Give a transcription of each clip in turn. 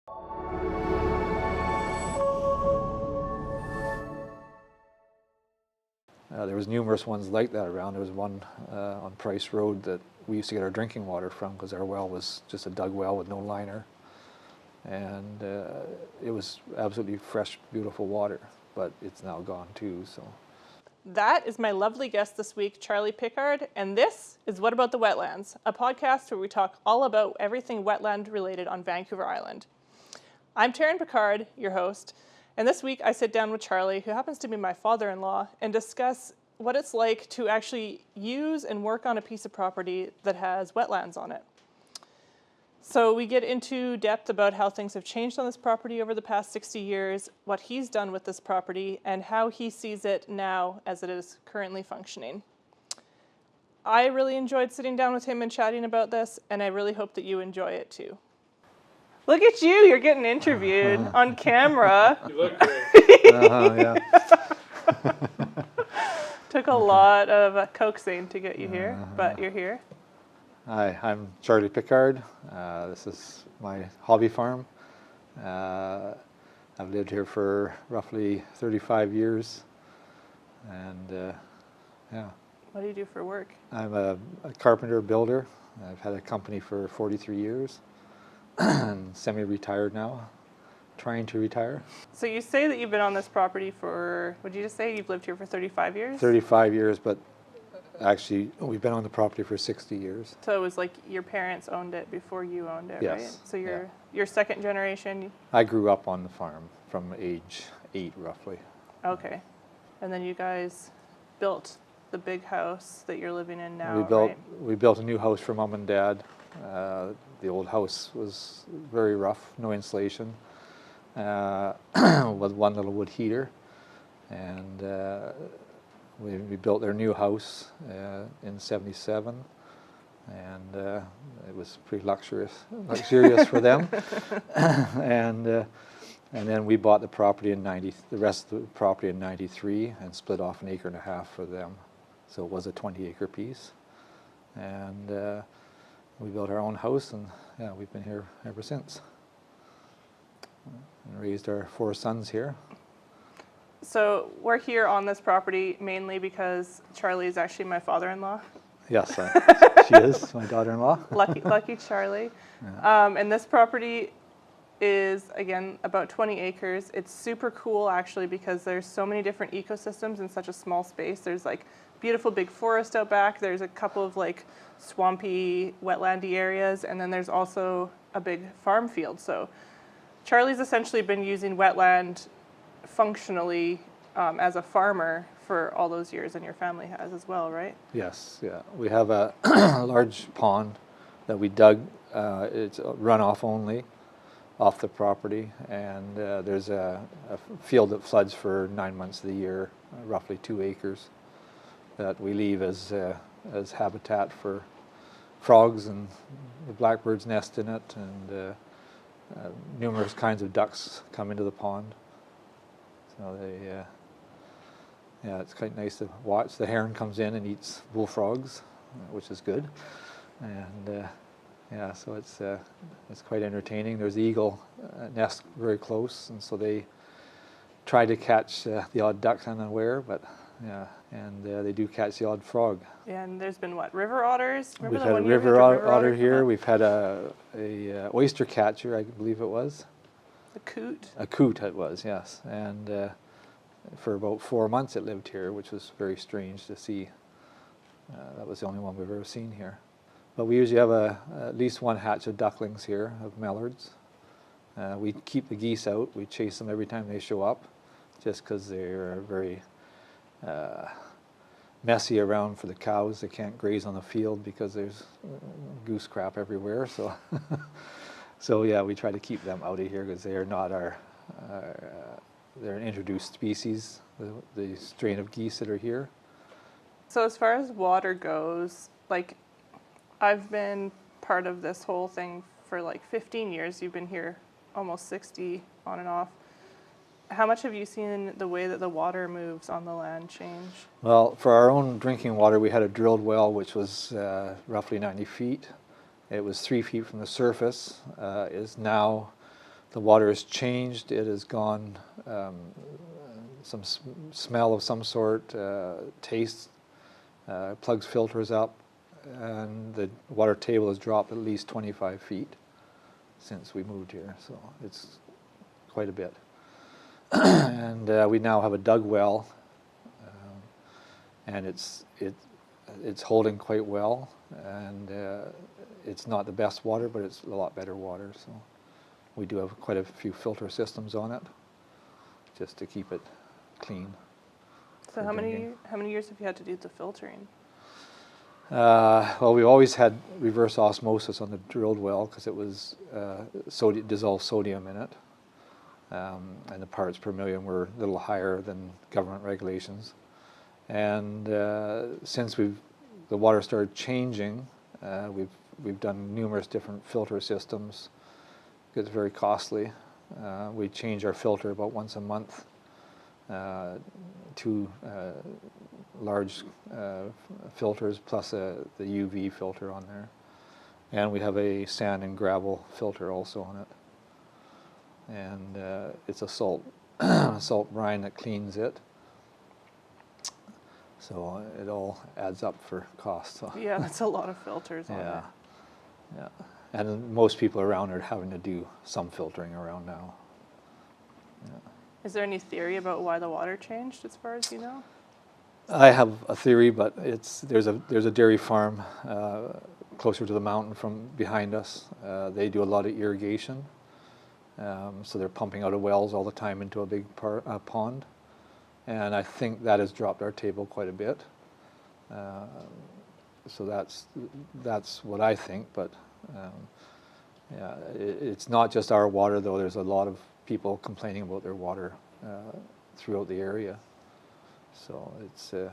There was numerous ones like that around. There was one on Price Road that we used to get our drinking water from because our well was just a dug well with no liner. And it was absolutely fresh, beautiful water, but it's now gone too, so. That is my lovely guest this week, Charlie Pickard, and this is What About the Wetlands, a podcast where we talk all about everything wetland related on Vancouver Island. I'm Taryn Pickard, your host, and this week I sit down with Charlie, who happens to be my father-in-law, and discuss what it's like to actually use and work on a piece of property that has wetlands on it. So we get into depth about how things have changed on this property over the past 60 years, what he's done with this property, and how he sees it now as it is currently functioning. I really enjoyed sitting down with him and chatting about this, and I really hope that you enjoy it too. Look at you, you're getting interviewed on camera. You look great. Yeah. Took a lot of coaxing to get you here, but you're here. Hi, I'm Charlie Pickard. This is my hobby farm. I've lived here for roughly 35 years, and yeah. What do you do for work? I'm a carpenter builder. I've had a company for 43 years and semi-retired now, trying to retire. So you say that you've been on this property for, would you just say you've lived here for 35 years? 35 years, but actually we've been on the property for 60 years. So it was like your parents owned it before you owned it, Yes, right? So you're second generation? I grew up on the farm from age 8 roughly. Okay. And then you guys built the big house that you're living in now, We built a new house for Mom and Dad. The old house was very rough, no insulation, with one little wood heater, and we built their new house in '77, and it was pretty luxurious for them. and then we bought the property the rest of the property in '93, and split off 1.5 acres for them. So it was a 20-acre piece, and we built our own house, and yeah, we've been here ever since. And raised our 4 sons here. So we're here on this property mainly because Charlie is actually my father-in-law. Yes, she is my daughter-in-law. Lucky Charlie. Yeah. And this property is, again, about 20 acres. It's super cool, actually, because there's so many different ecosystems in such a small space. There's like beautiful big forest out back. There's a couple of like swampy, wetlandy areas, and then there's also a big farm field. So Charlie's essentially been using wetland functionally as a farmer for all those years, and your family has as well, right? Yes, yeah. We have a large pond that we dug. It's runoff only off the property, and there's a field that floods for 9 months of the year, roughly 2 acres, that we leave as habitat for frogs, and the blackbirds nest in it, and numerous kinds of ducks come into the pond. So it's quite nice to watch. The heron comes in and eats bullfrogs, which is good, and so it's quite entertaining. There's the eagle nest very close, and so they try to catch the odd duck unaware, but and they do catch the odd frog. Yeah, and there's been what, river otters? We've had a river otter here. We've had a oyster catcher, I believe it was. A coot? A coot it was, yes. And for about 4 months it lived here, which was very strange to see. That was the only one we've ever seen here. But we usually have at least one hatch of ducklings here, of mallards. We keep the geese out. We chase them every time they show up, just because they're very messy around for the cows. They can't graze on the field because there's goose crap everywhere. So, so yeah, we try to keep them out of here because they are not they're an introduced species, the strain of geese that are here. So as far as water goes, like, I've been part of this whole thing for like 15 years. You've been here almost 60 on and off. How much have you seen the way that the water moves on the land change? Well, for our own drinking water, we had a drilled well which was roughly 90 feet. It was 3 feet from the surface. Is now the water has changed. It has gone some smell of some sort, taste, plugs filters up, and the water table has dropped at least 25 feet since we moved here, so it's quite a bit. And we now have a dug well, and it's holding quite well, and it's not the best water, but it's a lot better water. So we do have quite a few filter systems on it, just to keep it clean. So how many years have you had to do the filtering? Well, we've always had reverse osmosis on the drilled well because it was dissolved sodium in it, and the parts per million were a little higher than government regulations. And since the water started changing, we've done numerous different filter systems. It's very costly. We change our filter about once a month. 2 large filters plus the UV filter on there, and we have a sand and gravel filter also on it. And it's a salt brine that cleans it. So it all adds up for cost. So. Yeah, that's a lot of filters on it. Yeah, and most people around are having to do some filtering around now. Yeah. Is there any theory about why the water changed, as far as you know? I have a theory, but there's a dairy farm closer to the mountain from behind us. They do a lot of irrigation, so they're pumping out of wells all the time into a big pond. And I think that has dropped our table quite a bit. So that's what I think. But yeah, it's not just our water, though. There's a lot of people complaining about their water throughout the area. So it's the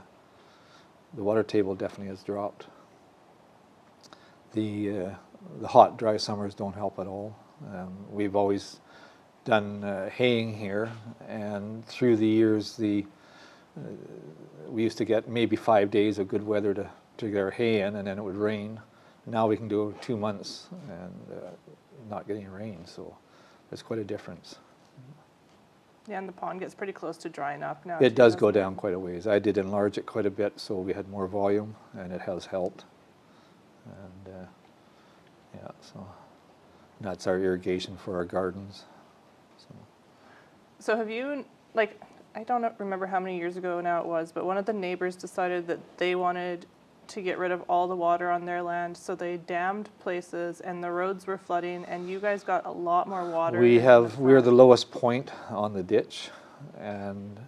water table definitely has dropped. The hot, dry summers don't help at all. We've always done haying here, and through the years we used to get maybe 5 days of good weather to get our hay in, and then it would rain. Now we can do 2 months and not getting rain, so there's quite a difference. Yeah, and the pond gets pretty close to drying up now. It does go down quite a ways. I did enlarge it quite a bit, so we had more volume, and it has helped. And yeah, so that's our irrigation for our gardens. So have you, like, I don't remember how many years ago now it was, but one of the neighbors decided that they wanted to get rid of all the water on their land, so they dammed places and the roads were flooding, and you guys got a lot more water. We're the lowest point on the ditch, and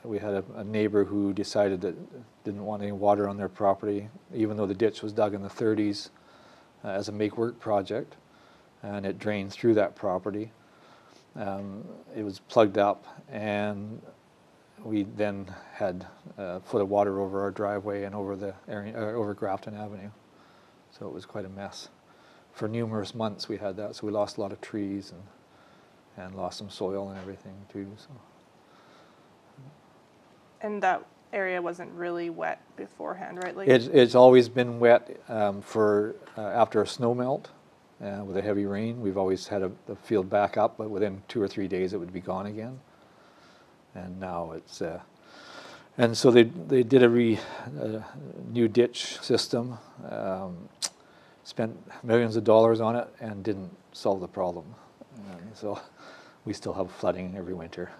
we had a neighbor who decided that didn't want any water on their property, even though the ditch was dug in the 30s as a make work project, and it drained through that property. It was plugged up, and we then had a foot of water over our driveway and over the area, over Grafton Avenue. So it was quite a mess. For numerous months we had that, so we lost a lot of trees and lost some soil and everything too. So. And that area wasn't really wet beforehand, right? Like It's always been wet for after a snow melt. With a heavy rain, we've always had the field back up, but within 2 or 3 days it would be gone again. And now it's, and so they did a new ditch system, spent millions of dollars on it, and didn't solve the problem. And so we still have flooding every winter.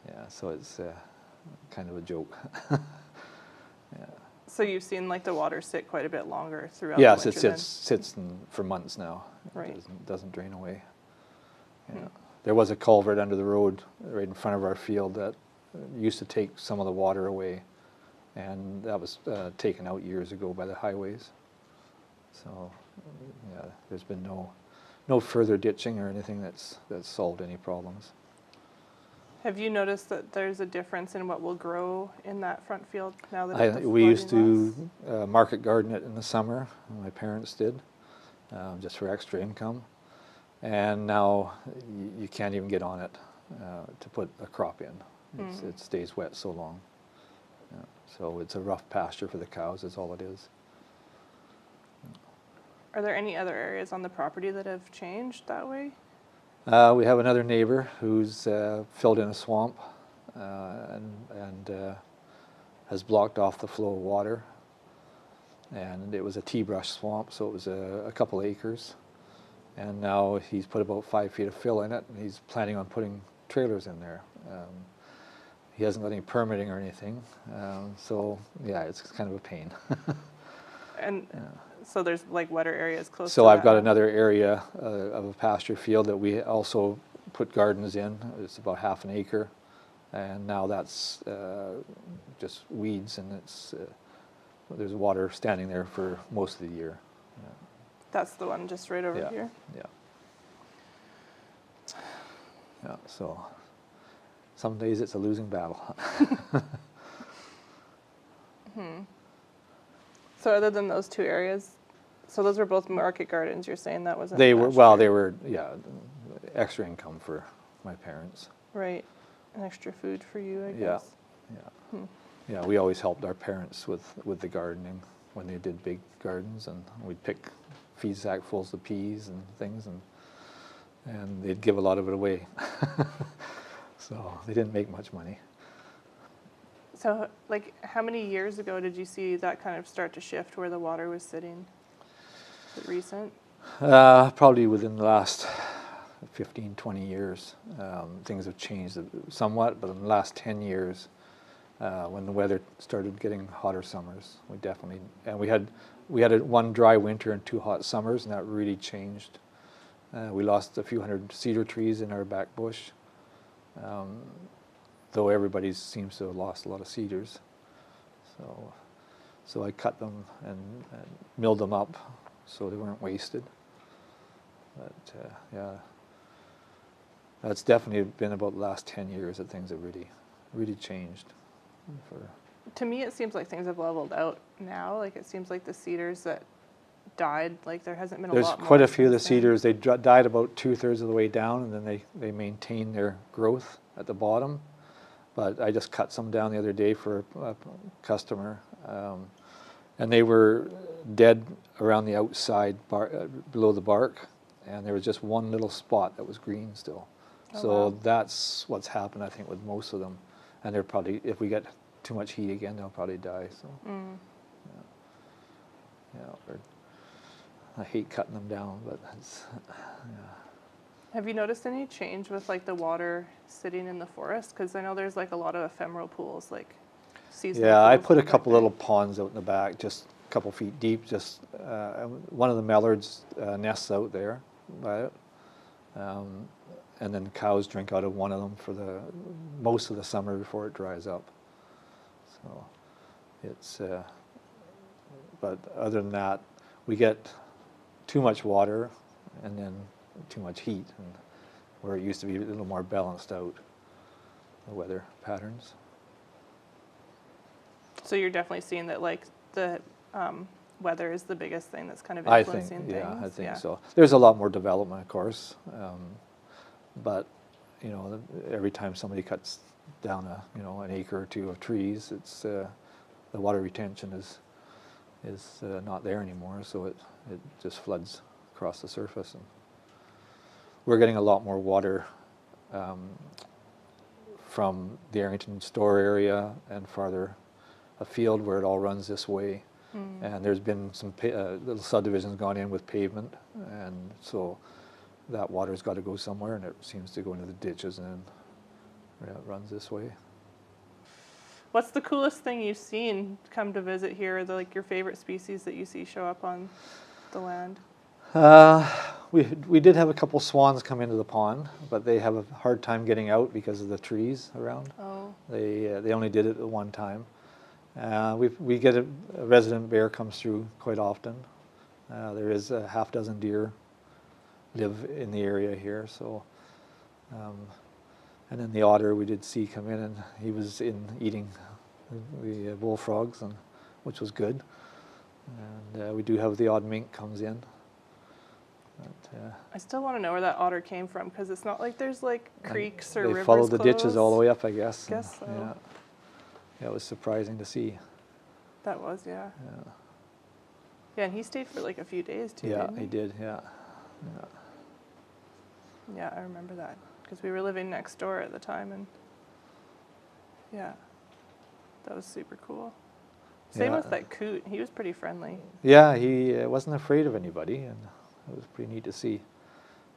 Yeah, so it's kind of a joke. Yeah. So you've seen like the water sit quite a bit longer throughout Yes, the winter. it sits for months now. Right. It doesn't drain away. Yeah. There was a culvert under the road right in front of our field that used to take some of the water away, and that was taken out years ago by the highways. So yeah, there's been no further ditching or anything that's solved any problems. Have you noticed that there's a difference in what will grow in that front field now that We used to market garden it in the summer. My parents did, just for extra income. And now you can't even get on it to put a crop in. It stays wet so long. Yeah. So it's a rough pasture for the cows, is all it is. Are there any other areas on the property that have changed that way? We have another neighbor who's filled in a swamp and has blocked off the flow of water. And it was a tea brush swamp, so it was a couple acres. And now he's put about 5 feet of fill in it, and he's planning on putting trailers in there. He hasn't got any permitting or anything, so yeah, it's kind of a pain. And so there's like wetter areas close So to I've that. got another area of a pasture field that we also put gardens in. It's about half an acre, and now that's just weeds, and it's there's water standing there for most of the year. That's the one just right over Yeah. here. Yeah, so some days it's a losing battle. So other than those two areas, so those were both market gardens, you're saying that wasn't They were, pasture? well, they were, yeah, extra income for my parents. Right. An extra food for you, I Yeah, guess. yeah. Yeah, we always helped our parents with the gardening when they did big gardens, and we'd pick feed sackfuls of peas and things, and they'd give a lot of it away. So they didn't make much money. So, like, how many years ago did you see that kind of start to shift where the water was sitting? Is it recent? Probably within the last 15, 20 years. Things have changed somewhat, but in the last 10 years, when the weather started getting hotter summers, we definitely, and we had one dry winter and 2 hot summers, and that really changed. We lost a few hundred cedar trees in our back bush, though everybody seems to have lost a lot of cedars. So I cut them and milled them up so they weren't wasted. But yeah, that's definitely been about the last 10 years that things have really changed. To me, it seems like things have leveled out now. Like, it seems like the cedars that died, like, there hasn't been a lot more. There's quite a few of the since then. cedars. They died about 2/3 of the way down, and then they maintain their growth at the bottom. But I just cut some down the other day for a customer, and they were dead around the outside below the bark, and there was just one little spot that was green still. Oh, So wow. that's what's happened, I think, with most of them. And they're probably, if we get too much heat again, they'll probably die. So yeah, I hate cutting them down, but it's, yeah. Have you noticed any change with, like, the water sitting in the forest? Because I know there's, like, a lot of ephemeral pools, like seasonal Yeah, I pools put a out couple there. little ponds out in the back, just a couple feet deep. Just one of the mallards nests out there by it, and then cows drink out of one of them for most of the summer before it dries up. So it's, but other than that, we get too much water and then too much heat, and where it used to be a little more balanced out, the weather patterns. So you're definitely seeing that, like, the weather is the biggest thing that's kind of I influencing think, things. yeah, I think so. There's a lot more development, of course, but you know, every time somebody cuts down an acre or two of trees, it's the water retention is not there anymore, so it just floods across the surface, and we're getting a lot more water from the Arrington store area and farther afield where it all runs this way. And there's been some little subdivisions gone in with pavement, and so that water's got to go somewhere, and it seems to go into the ditches, and it runs this way. What's the coolest thing you've seen come to visit here? Or like your favorite species that you see show up on the land? We did have a couple swans come into the pond, but they have a hard time getting out because of the trees around. Oh. They only did it at one time. We get a resident bear comes through quite often. There is a half dozen deer live in the area here, so and then the otter we did see come in, and he was eating the bullfrogs, and which was good. And we do have the odd mink comes in. But, I still want to know where that otter came from, because it's not like there's like creeks or they rivers followed the ditches all the close. way up, I guess. Guess so. Yeah, it was surprising to see. That was, yeah. Yeah, and he stayed for like a few days too. Yeah, didn't he did. Yeah. Yeah. Yeah, I remember that because we were living next door at the time, and yeah, that was super cool. Same Yeah. with that coot. He was pretty friendly. Yeah, he wasn't afraid of anybody, and it was pretty neat to see.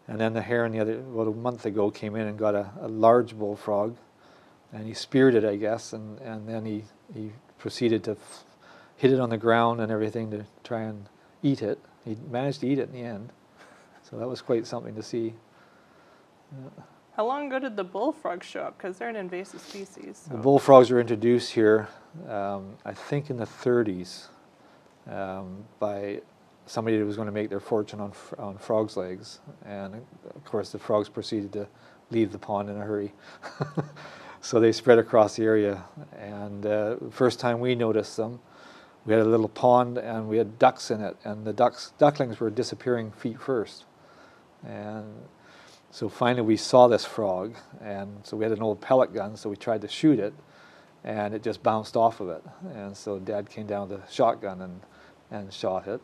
And then the heron about a month ago came in and got a large bullfrog, and he speared it, I guess, and then he proceeded to hit it on the ground and everything to try and eat it. He managed to eat it in the end, so that was quite something to see. Yeah. How long ago did the bullfrogs show up? Because they're an invasive species. So. The bullfrogs were introduced here, I think in the 30s, by somebody who was going to make their fortune on frogs' legs. And of course the frogs proceeded to leave the pond in a hurry. So they spread across the area. And first time we noticed them, we had a little pond and we had ducks in it. And the ducklings were disappearing feet first. And so finally we saw this frog, and so we had an old pellet gun, so we tried to shoot it, and it just bounced off of it. And so Dad came down with a shotgun and shot it.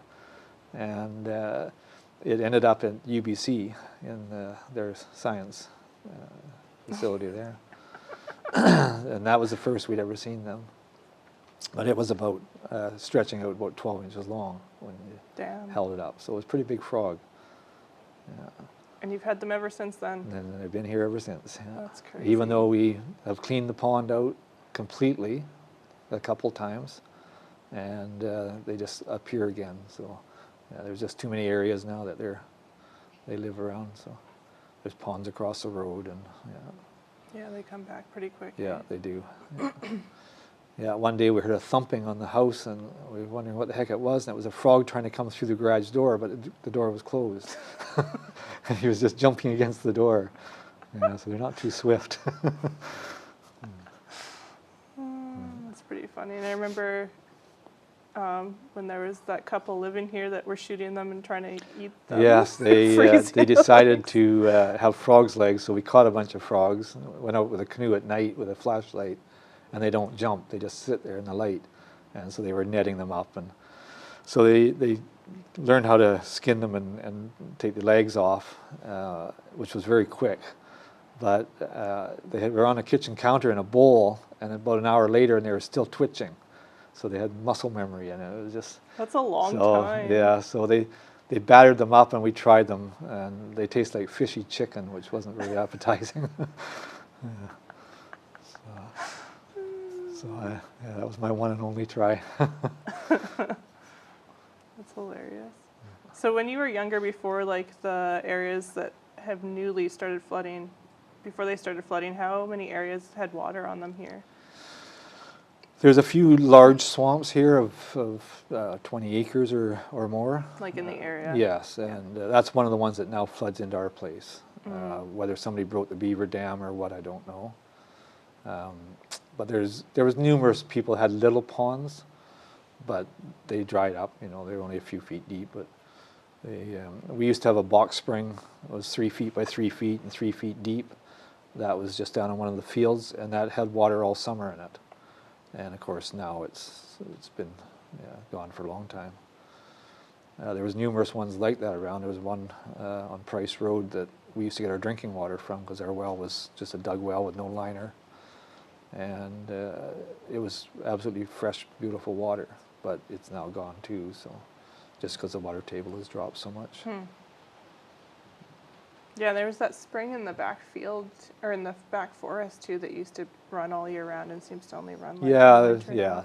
And it ended up at UBC in their science facility there. And that was the first we'd ever seen them. But it was about stretching out about 12 inches long when you held it up. So it was a pretty big frog. Yeah. And you've had them ever since then? And they've been here ever since. Yeah. That's crazy. Even though we have cleaned the pond out completely a couple times, and they just appear again. So yeah, there's just too many areas now that they live around. So there's ponds across the road, and yeah, they come back pretty quick. Yeah, right? they do. Yeah. Yeah, one day we heard a thumping on the house, and we were wondering what the heck it was, and it was a frog trying to come through the garage door, but the door was closed. And he was just jumping against the door. Yeah, so they're not too swift. That's pretty funny. And I remember when there was that couple living here that were shooting them and trying to eat them. Yes, they decided to have frogs' legs, so we caught a bunch of frogs, went out with a canoe at night with a flashlight, and they don't jump, they just sit there in the light. And so they were netting them up, and so they learned how to skin them and take the legs off, which was very quick. But they were on a kitchen counter in a bowl, and about an hour later, and they were still twitching. So they had muscle memory, and it was just... That's a long time. Yeah, so they battered them up, and we tried them, and they taste like fishy chicken, which wasn't very appetizing. Yeah. So yeah, that was my one and only try. That's hilarious. So when you were younger, before like the areas that have newly started flooding, before they started flooding, how many areas had water on them here? There's a few large swamps here of 20 acres or more. Like in the area? Yes, and that's one of the ones that now floods into our place. Whether somebody broke the beaver dam or what, I don't know. But there was numerous people had little ponds, but they dried up. You know, they were only a few feet deep. But we used to have a box spring. It was 3 feet by 3 feet and 3 feet deep. That was just down in one of the fields, and that had water all summer in it. And of course now it's been gone for a long time. There was numerous ones like that around. There was one on Price Road that we used to get our drinking water from, because our well was just a dug well with no liner. And it was absolutely fresh, beautiful water, but it's now gone too, so just because the water table has dropped so much. Yeah, there was that spring in the back field, or in the back forest too, that used to run all year round and seems to only run like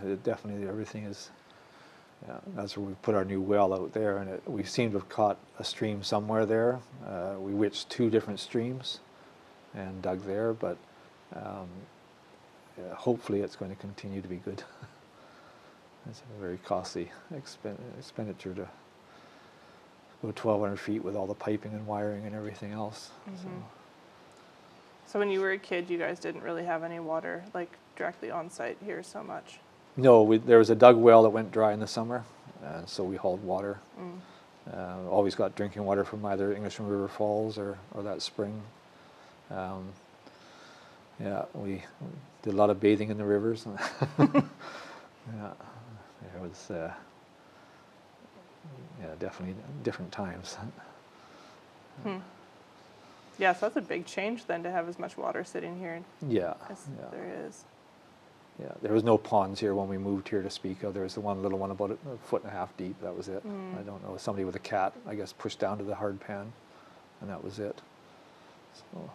it definitely, everything is, that's where we put our new well out there, and we seem to have caught a stream somewhere there. We witched 2 different streams and dug there, but hopefully it's going to continue to be good. It's a very costly expenditure to go 1,200 feet with all the piping and wiring and everything else. So when you were a kid, you guys didn't really have any water like directly on site here so much? No, there was a dug well that went dry in the summer, so we hauled water. Always got drinking water from either Englishman River Falls or that spring. We did a lot of bathing in the rivers. There was yeah, definitely different times. Yeah, so that's a big change then to have as much water sitting here Yeah, as yeah, there is. yeah. There was no ponds here when we moved here to speak of. There was the one little one about a foot and a half deep. That was it. I don't know. Somebody with a cat, I guess, pushed down to the hard pan, and that was it. So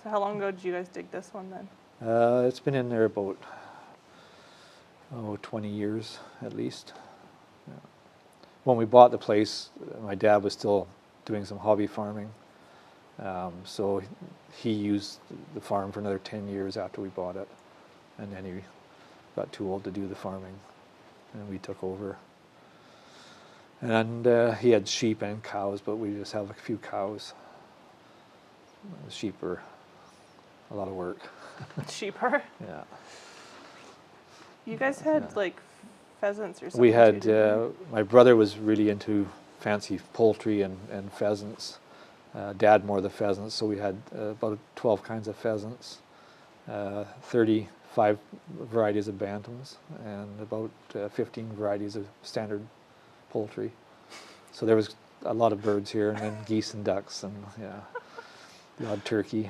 how long ago did you guys dig this one then? It's been in there about 20 years at least. Yeah. When we bought the place, my dad was still doing some hobby farming. So he used the farm for another 10 years after we bought it. And then he got too old to do the farming, and we took over. And he had sheep and cows, but we just have a few cows. The sheep are a lot of work. Sheep are? Yeah. You guys had like pheasants or something? We had, too, didn't you? my brother was really into fancy poultry and pheasants. Dad more the pheasants, so we had about 12 kinds of pheasants, 35 varieties of bantams, and about 15 varieties of standard poultry. So there was a lot of birds here, and then geese and ducks, and yeah, the odd turkey.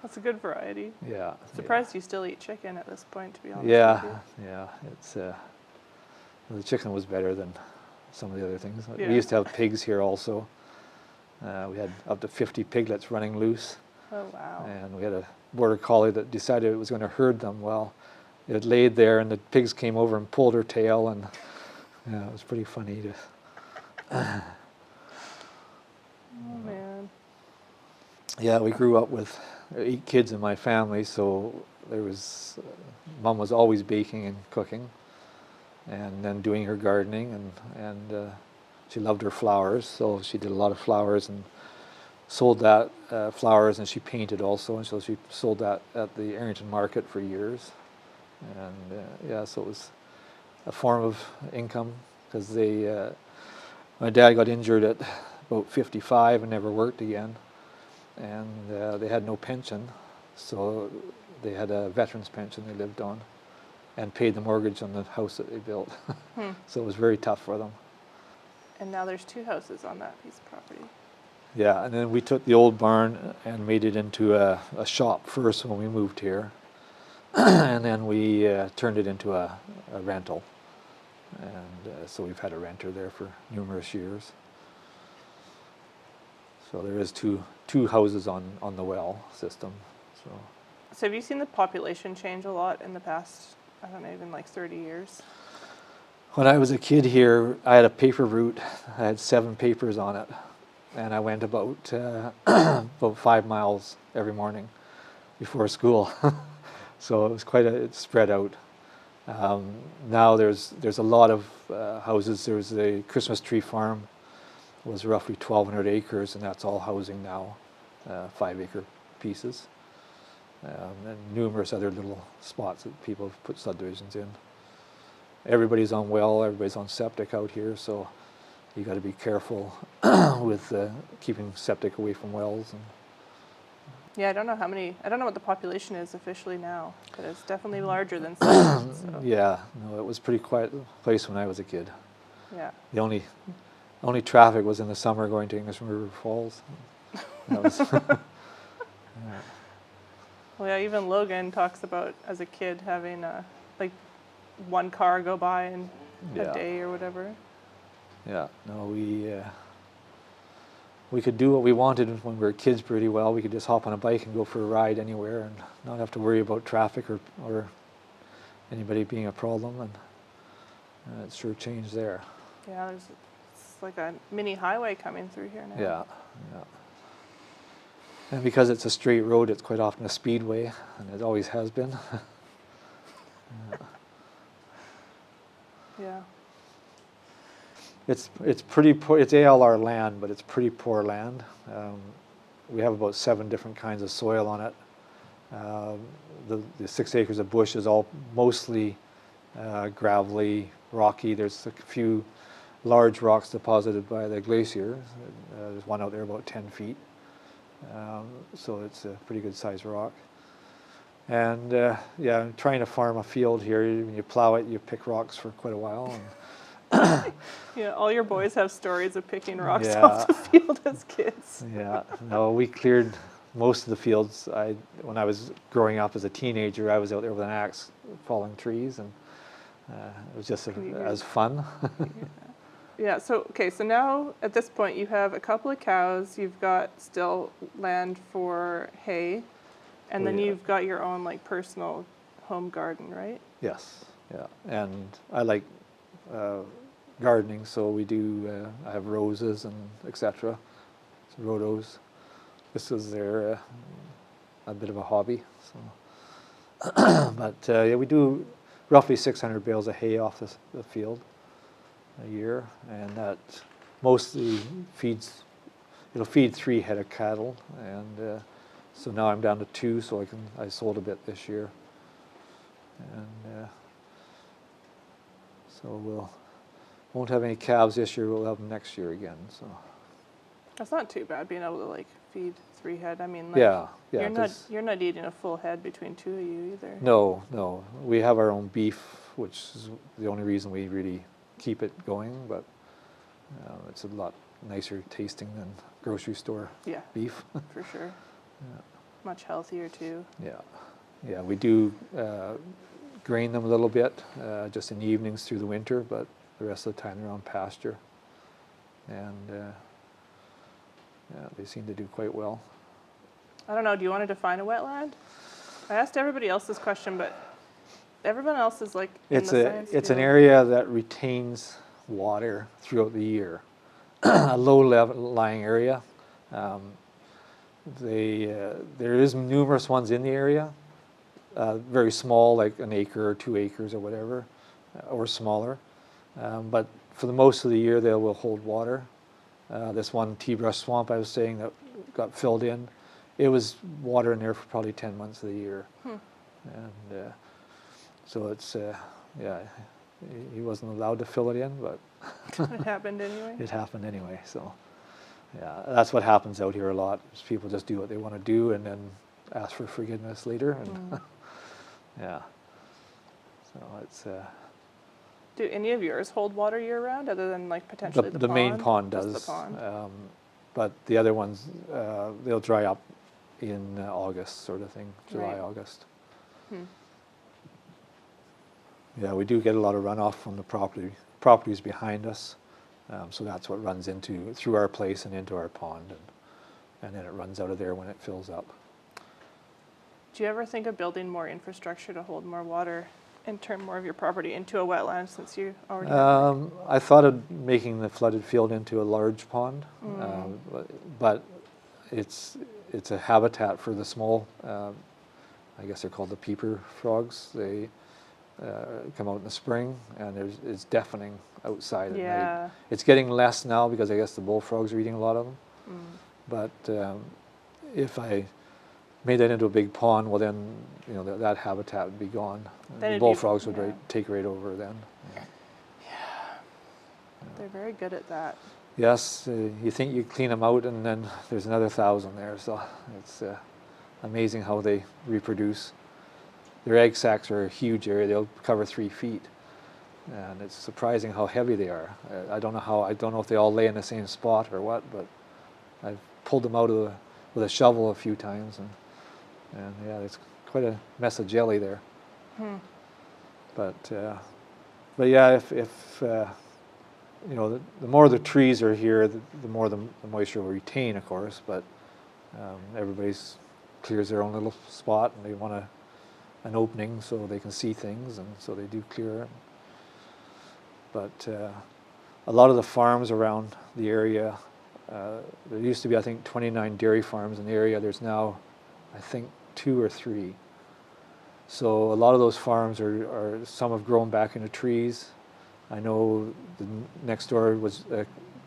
That's a good variety. Yeah. Surprised you still eat chicken at this point, to be honest Yeah, with you. yeah. It's the chicken was better than some of the other things. Yeah. We used to have pigs here also. We had up to 50 piglets running loose. Oh, wow. And we had a border collie that decided it was going to herd them. Well, it laid there, and the pigs came over and pulled her tail, and yeah, it was pretty funny to. Oh, man. Yeah, we grew up with 8 kids in my family, so there was Mom was always baking and cooking, and then doing her gardening, and she loved her flowers, so she did a lot of flowers and sold that flowers, and she painted also, and so she sold that at the Arrington Market for years, and yeah, so it was a form of income because my dad got injured at about 55 and never worked again, and they had no pension, so they had a veterans pension they lived on, and paid the mortgage on the house that they built. So it was very tough for them. And now there's 2 houses on that piece of property. Yeah, and then we took the old barn and made it into a shop first when we moved here, and then we turned it into a rental, and so we've had a renter there for numerous years. So there is two houses on the well system. So have you seen the population change a lot in the past, I don't know, even like 30 years? When I was a kid here, I had a paper route. I had 7 papers on it, and I went about 5 miles every morning before school. So it was it's spread out. Now there's a lot of houses. There's a Christmas tree farm. It was roughly 1,200 acres, and that's all housing now, 5-acre pieces, and numerous other little spots that people have put subdivisions in. Everybody's on well, everybody's on septic out here, so you got to be careful with keeping septic away from wells. Yeah, I don't know what the population is officially now, but it's definitely larger than 7. So. Yeah, no, it was a pretty quiet place when I was a kid. Yeah. The only traffic was in the summer going to English River Falls. That was Well, yeah, even Logan talks about as a kid having like 1 car go by in a day or whatever. Yeah, no, we could do what we wanted when we were kids pretty well. We could just hop on a bike and go for a ride anywhere and not have to worry about traffic or anybody being a problem, and it's sure changed there. Yeah, it's like a mini highway coming through here now. Yeah, yeah. And because it's a straight road, it's quite often a speedway, and it always has been. Yeah. It's pretty poor. It's ALR land, but it's pretty poor land. We have about 7 different kinds of soil on it. The 6 acres of bush is all mostly gravelly, rocky. There's a few large rocks deposited by the glacier. There's one out there about 10 feet. So it's a pretty good sized rock. And yeah, trying to farm a field here, when you plow it, you pick rocks for quite a while. Yeah, all your boys have stories of picking rocks Yeah. off the field as kids. Yeah, no, we cleared most of the fields. When I was growing up as a teenager, I was out there with an axe falling trees, and it was just as fun. Yeah, so now at this point you have a couple of cows, you've got still land for hay, and then yeah. you've got your own like personal home garden, right? Yes, yeah, and I like gardening, so we do. I have roses and etc. So rhodos. This is their a bit of a hobby. So, but yeah, we do roughly 600 bales of hay off the field a year, and that mostly feeds. It'll feed 3 head of cattle, and so now I'm down to 2. So I sold a bit this year, and so won't have any calves this year. We'll have them next year again. So That's not too bad being able to like feed 3 head. I mean, like, yeah, you're not eating a full head between 2 of you either. No, we have our own beef, which is the only reason we really keep it going. But it's a lot nicer tasting than grocery store beef. For sure. Much healthier too. Yeah, we do grain them a little bit, just in the evenings through the winter, but the rest of the time they're on pasture, and they seem to do quite well. I don't know, do you want to define a wetland? I asked everybody else this question, but everyone else is like It's an area that retains water throughout the year. A low-lying area. There is numerous ones in the area, very small, like an acre or 2 acres or whatever, or smaller. But for the most of the year, they will hold water. This one tea brush swamp I was saying that got filled in, it was water in there for probably 10 months of the year. And so it's, he wasn't allowed to fill it in, but it happened anyway. It happened anyway, so yeah, that's what happens out here a lot. Is people just do what they want to do and then ask for forgiveness later, and yeah. So it's. Do any of yours hold water year round, other than like potentially the pond? Main pond Just does, the pond. but the other ones they'll dry up in August, sort of thing, July, Right. August. Yeah, we do get a lot of runoff from the properties behind us, so that's what runs through our place and into our pond, and then it runs out of there when it fills up. Do you ever think of building more infrastructure to hold more water and turn more of your property into a wetland, since you already have I thought of making the flooded field into a large pond, but it's a habitat for the small, I guess they're called the peeper frogs. They come out in the spring, and it's deafening outside at night. It's getting less now because I guess the bullfrogs are eating a lot of them. But if I made that into a big pond, well then, that habitat would be gone. The bullfrogs would take right over then. They're very good at that. Yes, you think you clean them out, and then there's another 1,000 there. So it's amazing how they reproduce. Their egg sacs are a huge area; they'll cover 3 feet, and it's surprising how heavy they are. I don't know if they all lay in the same spot or what, but I've pulled them out with a shovel a few times, and yeah, it's quite a mess of jelly there. But yeah, if the more the trees are here, the more the moisture will retain, of course. But everybody's clears their own little spot, and they want an opening so they can see things, and so they do clear it. But a lot of the farms around the area, there used to be, I think, 29 dairy farms in the area. There's now, I think, 2 or 3. So a lot of those farms some have grown back into trees. I know the next door was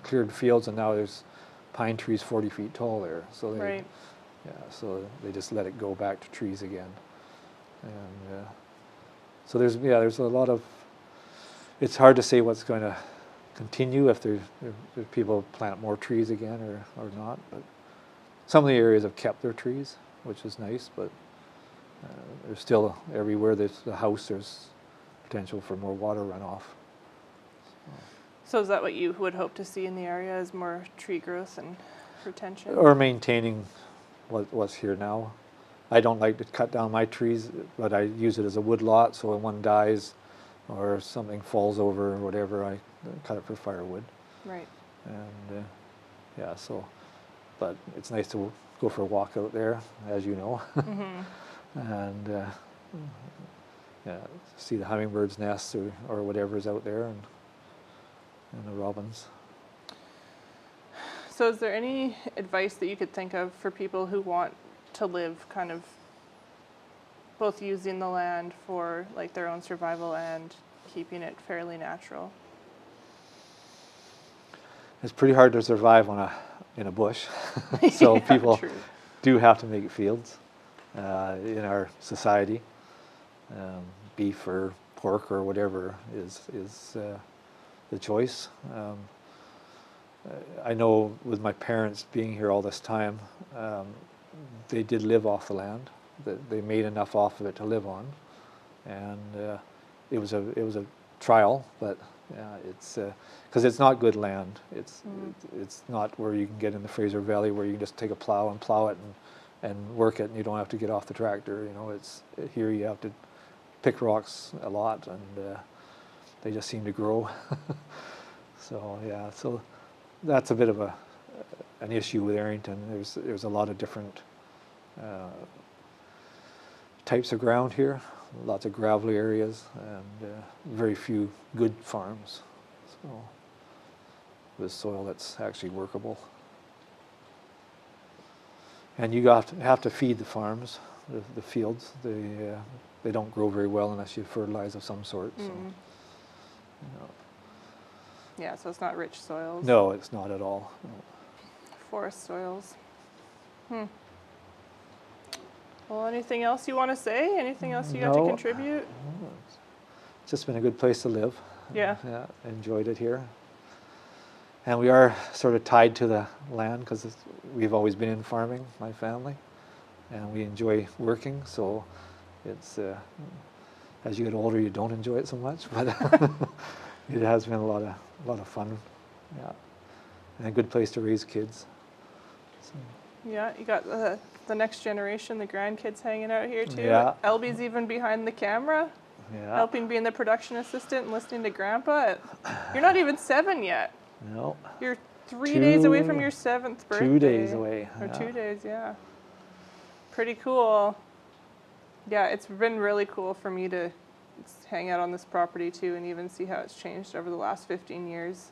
cleared fields, and now there's pine trees 40 feet tall there. So so they just let it go back to trees again. And so there's a lot of. It's hard to say what's going to continue if people plant more trees again or not. But some of the areas have kept their trees, which is nice. But there's still everywhere there's a house. There's potential for more water runoff. So is that what you would hope to see in the area, is more tree growth and retention? Or maintaining what's here now. I don't like to cut down my trees, but I use it as a wood lot, so when one dies or something falls over or whatever, I cut it for firewood. Right. And yeah, so, but it's nice to go for a walk out there, as you know. And yeah, see the hummingbirds' nests or whatever's out there, and the robins. So is there any advice that you could think of for people who want to live kind of both using the land for like their own survival and keeping it fairly natural? It's pretty hard to survive in a bush, so Yeah, people true. do have to make fields in our society. Beef or pork or whatever is the choice. I know with my parents being here all this time, they did live off the land. They made enough off of it to live on, and it was a trial, but it's because it's not good land. It's not where you can get in the Fraser Valley where you can just take a plow and plow it and work it, and you don't have to get off the tractor. You know, it's here you have to pick rocks a lot, and they just seem to grow. So yeah, so that's a bit of an issue with Arrington. There's a lot of different types of ground here, lots of gravelly areas, and very few good farms. So with soil that's actually workable. And you have to feed the farms, the fields. They don't grow very well unless you fertilize of some sort. So, you know. Yeah, so it's not rich soils. No, it's not at all. No. Forest soils. Well, anything else you want to say? Anything else you got to contribute? It's just been a good place to live. Yeah. Yeah, enjoyed it here. And we are sort of tied to the land because we've always been in farming, my family, and we enjoy working. So it's as you get older, you don't enjoy it so much, but it has been a lot of fun. Yeah, and a good place to raise kids. So. Yeah, you got the next generation, the grandkids hanging out here too. Yeah. Elby's even behind the camera, helping being the production assistant and listening to Grandpa. You're not even 7 yet. No. You're 3 days away from your 7th birthday. 2 days away. Or 2 days, yeah. Pretty cool. Yeah, it's been really cool for me to hang out on this property too, and even see how it's changed over the last 15 years.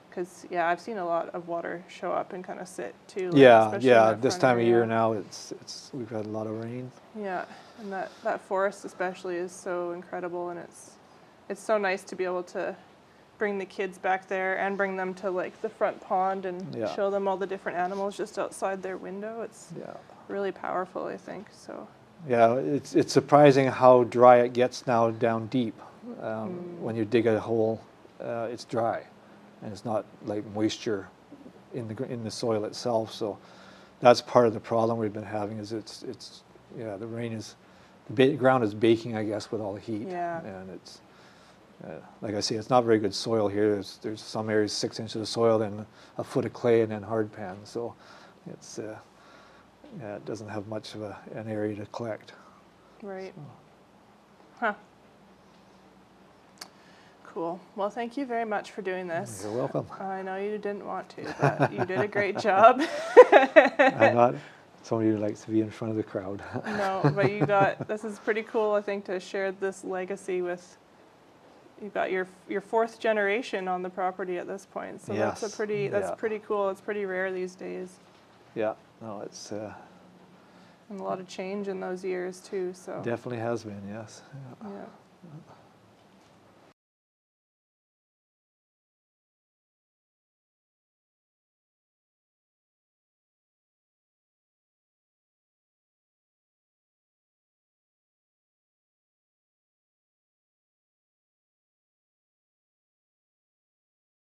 Because I've seen a lot of water show up and kind of sit too. Especially this time of year now, we've had a lot of rain. Yeah, and that forest especially is so incredible, and it's so nice to be able to bring the kids back there and bring them to like the front pond and show them all the different animals just outside their window. It's really powerful, I think. So. Yeah, it's surprising how dry it gets now down deep. When you dig a hole, it's dry, and it's not like moisture in the soil itself. So that's part of the problem we've been having. Is the rain is the ground is baking, I guess, with all the heat. Yeah. And it's like I say, it's not very good soil here. There's some areas 6 inches of soil, then a foot of clay, and then hard pan. So it's it doesn't have much of an area to collect. Right. So. Huh. Cool. Well, thank you very much for doing this. You're welcome. I know you didn't want to, but you did a great job. I'm not somebody who likes to be in front of the crowd. No, but this is pretty cool, I think, to share this legacy with. You've got your 4th generation on the property at this point, so yes. that's pretty cool. It's pretty rare these days. Yeah, no, it's and a lot of change in those years too. So definitely has been, yes. Yeah.